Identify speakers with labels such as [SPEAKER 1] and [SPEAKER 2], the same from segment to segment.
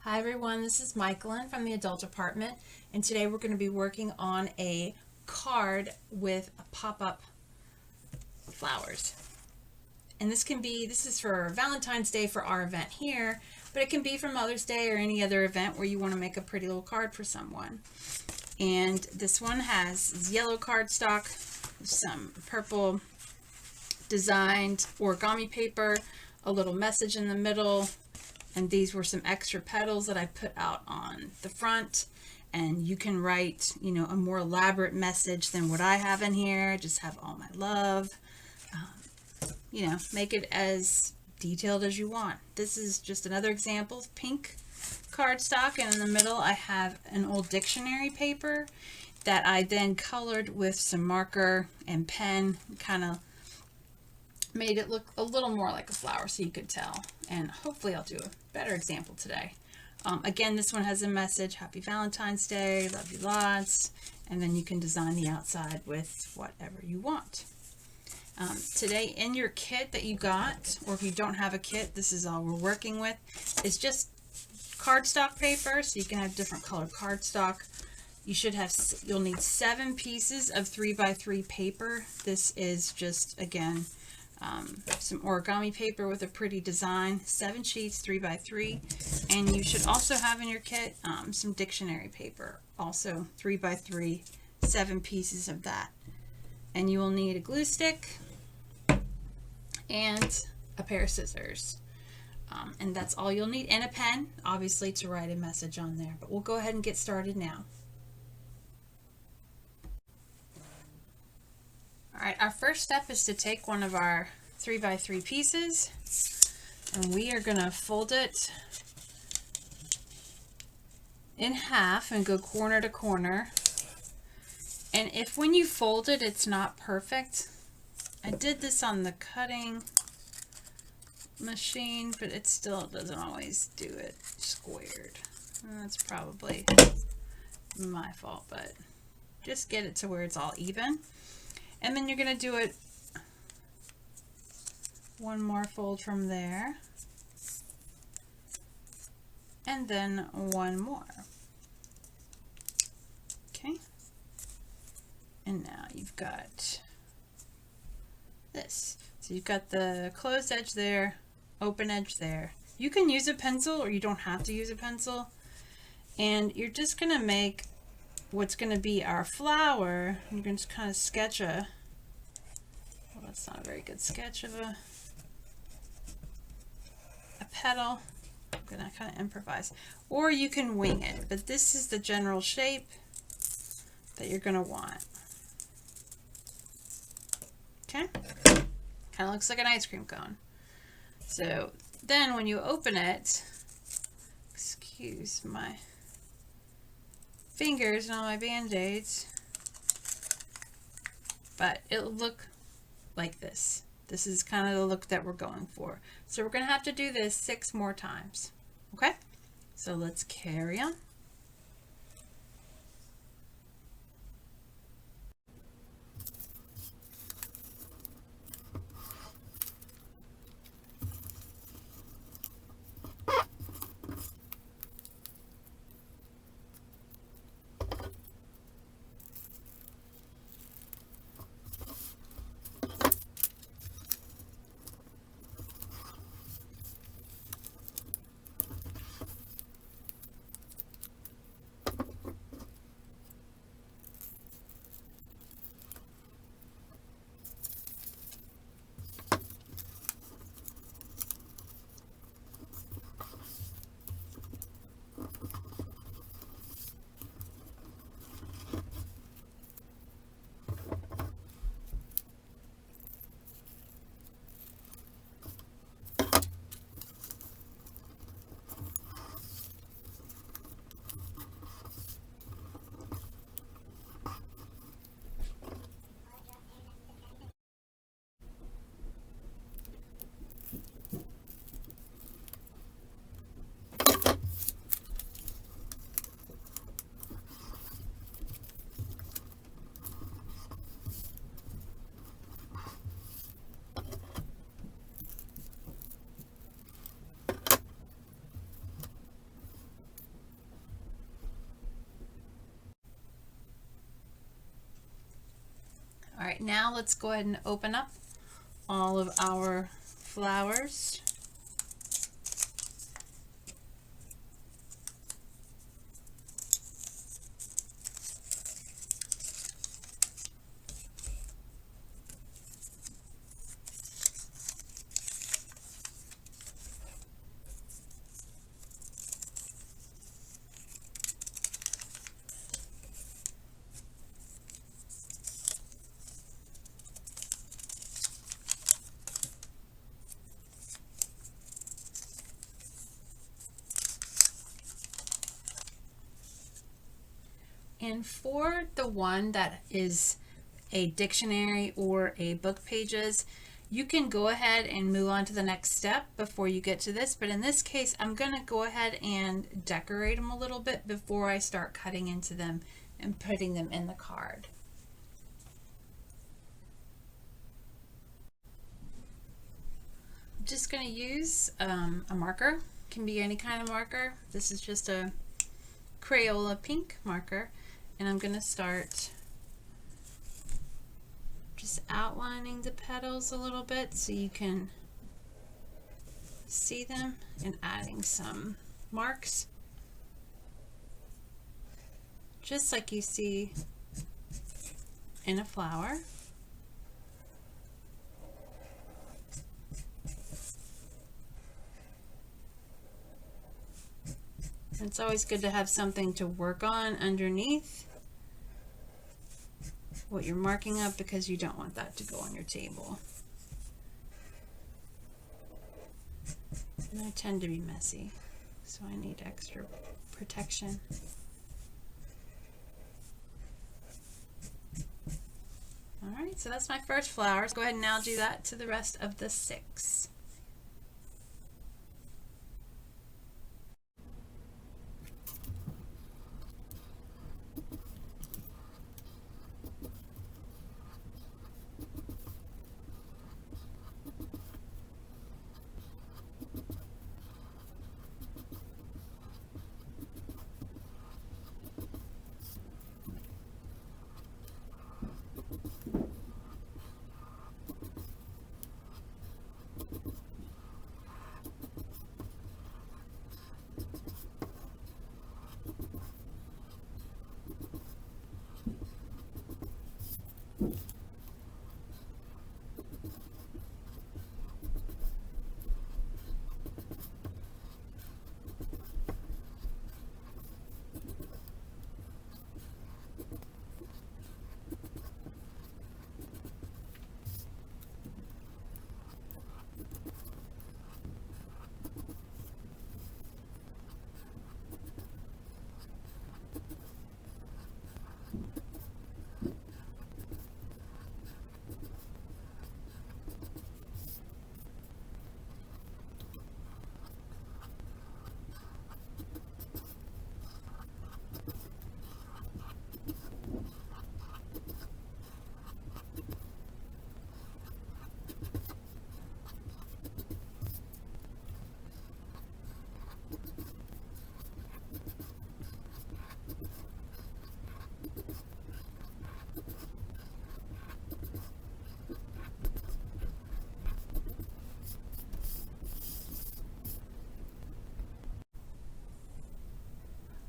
[SPEAKER 1] Hi everyone, this is Michaelin from the adult department, and today we're going to be working on a card with a pop-up flowers. And this is for Valentine's Day for our event here, but it can be for Mother's Day or any other event where you want to make a pretty little card for someone. And this one has yellow cardstock, some purple designed origami paper, a little message in the middle, and these were some extra petals that I put out on the front. And you can write, a more elaborate message than what I have in here. Just have all my love. Make it as detailed as you want. This is just another example of pink cardstock, and in the middle I have an old dictionary paper that I then colored with some marker and pen, kind of made it look a little more like a flower so you could tell. And hopefully I'll do a better example today. Again, this one has a message: Happy Valentine's Day, love you lots, and then you can design the outside with whatever you want. Today in your kit that you got, or if you don't have a kit, this is all we're working with, is just cardstock paper, so you can have different colored cardstock. You'll need 7 pieces of 3x3 paper. This is just, again, some origami paper with a pretty design, 7 sheets, 3x3, and you should also have in your kit some dictionary paper, also 3x3, 7 pieces of that. And you will need a glue stick and a pair of scissors, and that's all you'll need, and a pen, obviously, to write a message on there. But we'll go ahead and get started now. Alright, our first step is to take one of our 3x3 pieces, and we are going to fold it in half and go corner to corner. And if when you fold it, it's not perfect, I did this on the cutting machine, but it still doesn't always do it squared. That's probably my fault, but just get it to where it's all even. And then you're going to do it one more fold from there, and then one more. Okay. And now you've got this. So you've got the closed edge there, open edge there. You can use a pencil, or you don't have to use a pencil. And you're just going to make what's going to be our flower. You're going to kind of sketch well, that's not a very good sketch of a petal. I'm going to kind of improvise. Or you can wing it, but this is the general shape that you're going to want. Okay? Kind of looks like an ice cream cone. So then when you open it, excuse my fingers and all my band-aids, but it'll look like this. This is kind of the look that we're going for. So we're going to have to do this 6 more times. Okay? So let's carry on. now let's go ahead and open up all of our flowers. And for the one that is a dictionary or a book pages, you can go ahead and move on to the next step before you get to this. But in this case, I'm going to go ahead and decorate them a little bit before I start cutting into them and putting them in the card. I'm just going to use a marker. Can be any kind of marker. This is just a Crayola pink marker. And I'm going to start just outlining the petals a little bit so you can see them, and adding some marks just like you see in a flower. It's always good to have something to work on underneath what you're marking up, because you don't want that to go on your table. And I tend to be messy, so I need extra protection. All right, so that's my first flower. So go ahead and now do that to the rest of the 6.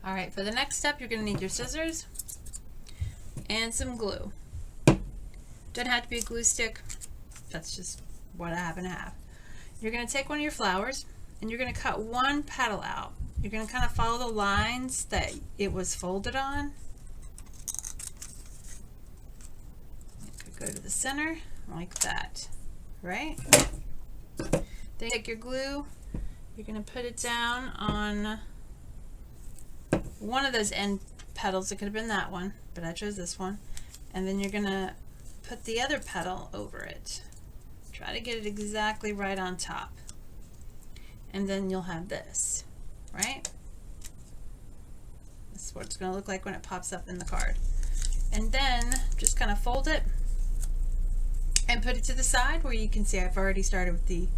[SPEAKER 1] All right, for the next step, you're going to need your scissors and some glue. Doesn't have to be a glue stick. That's just what I happen to have. You're going to take one of your flowers and you're going to cut one petal out. You're going to kind of follow the lines that it was folded on. You could go to the center like that, right? Then take your glue. You're going to put it down on one of those end petals. It could have been that one, but I chose this one. And then you're going to put the other petal over it. Try to get it exactly right on top. And then you'll have this, right? This is what it's going to look like when it pops up in the card. And then just kind of fold it and put it to the side where you can see I've already started with the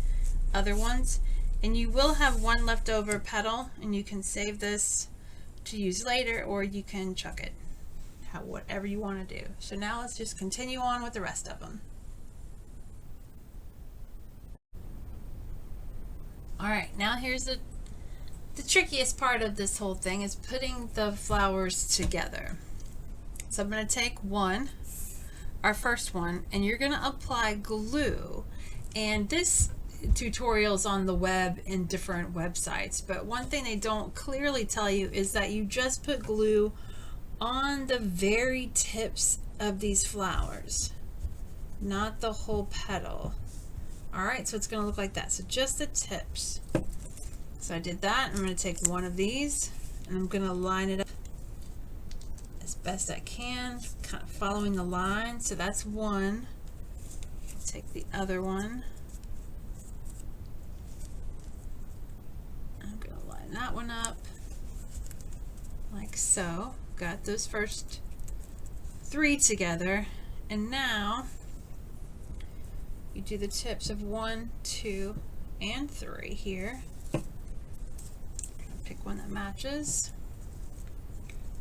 [SPEAKER 1] other ones. And you will have one leftover petal, and you can save this to use later, or you can chuck it whatever you want to do. So now let's just continue on with the rest of them. All right, now here's the trickiest part of this whole thing is putting the flowers together. So I'm going to take our first one, and you're going to apply glue. And this tutorial's on the web in different websites, but one thing they don't clearly tell you is that you just put glue on the very tips of these flowers, not the whole petal. All right, so it's going to look like that. So just the tips. So I did that. I'm going to take one of these and I'm going to line it up as best I can, kind of following the line. So that's one. I'll take the other one. I'm going to line that one up like so. Got those first three together, and now you do the tips of 1, 2, and 3 here. Pick one that matches.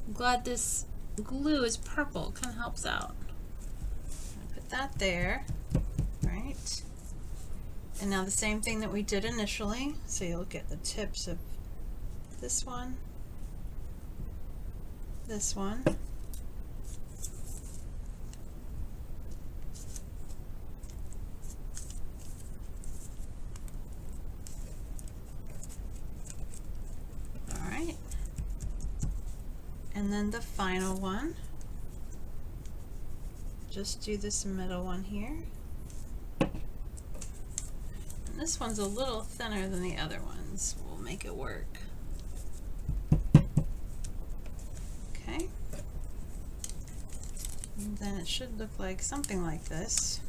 [SPEAKER 1] I'm glad this glue is purple, it kind of helps out. Put that there, right? And now the same thing that we did initially. So you'll get the tips of this one, this one, all right, and then the final one. Just do this middle one here. And this one's a little thinner than the other ones. We'll make it work. Okay. And then it should look like something like this.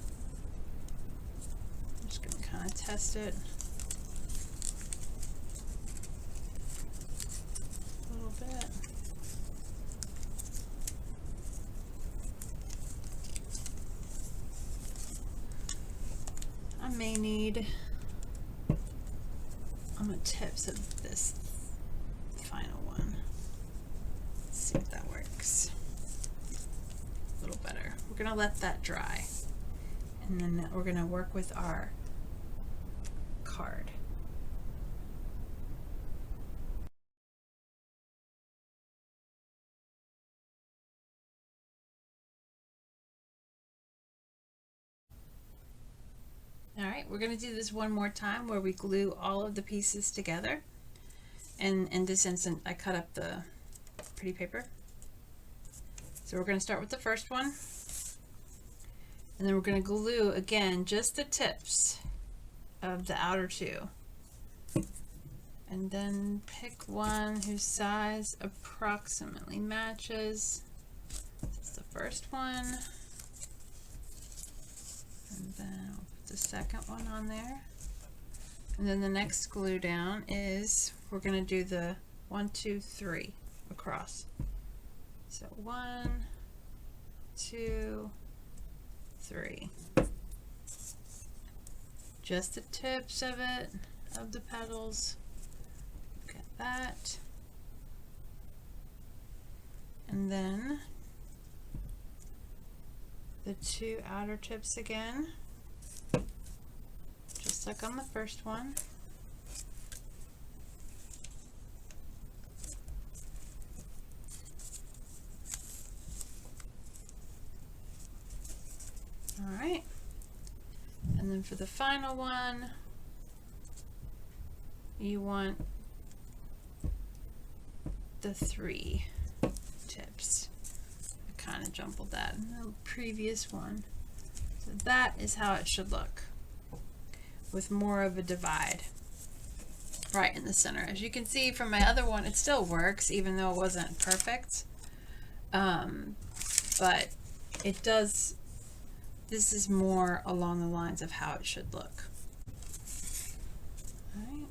[SPEAKER 1] I'm just going to kind of test it a little bit. I may need on the tips of this final one. Let's see if that works. A little better. We're going to let that dry, and then we're going to work with our card. All right, we're going to do this one more time where we glue all of the pieces together. And in this instance, I cut up the pretty paper. So we're going to start with the first one. And then we're going to glue, again, just the tips of the outer two. And then pick one whose size approximately matches. This is the first one. And then I'll put the second one on there. And then the next glue down is, we're going to do the 1, 2, 3 across. So 1, 2, 3. Just the tips of it, of the petals. Look at that. And then the two outer tips again, just like on the first one. All right, and then for the final one, you want the 3 tips. I kind of jumbled that in the previous one. So that is how it should look, with more of a divide right in the center. As you can see from my other one, it still works even though it wasn't perfect, but it does. This is more along the lines of how it should look. All right,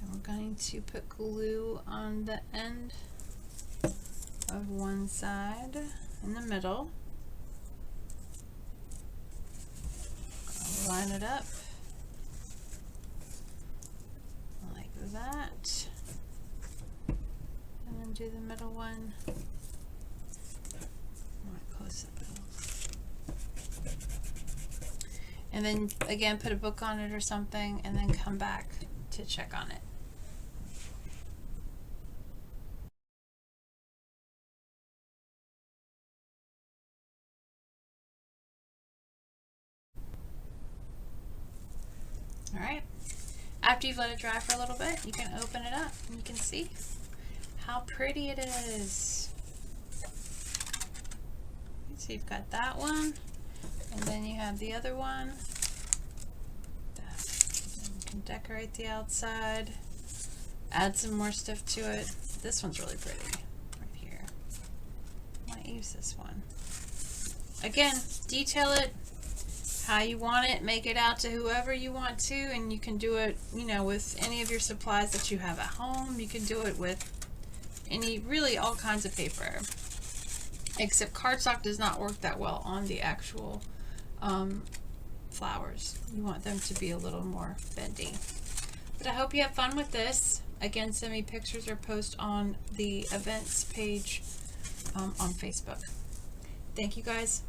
[SPEAKER 1] and we're going to put glue on the end of one side in the middle. I'll line it up like that, and then do the middle one close up. And then again, put a book on it or something, and then come back to check on it. All right. After you've let it dry for a little bit, you can open it up and you can see how pretty it is. So you've got that one, and then you have the other one. You can decorate the outside, add some more stuff to it. This one's really pretty right here. I might use this one. Again, detail it how you want it, make it out to whoever you want to, and you can do it, you know, with any of your supplies that you have at home. You can do it with really all kinds of paper, except cardstock does not work that well on the actual flowers. You want them to be a little more bendy. But I hope you have fun with this. Again, send me pictures or post on the events page on Facebook. Thank you guys.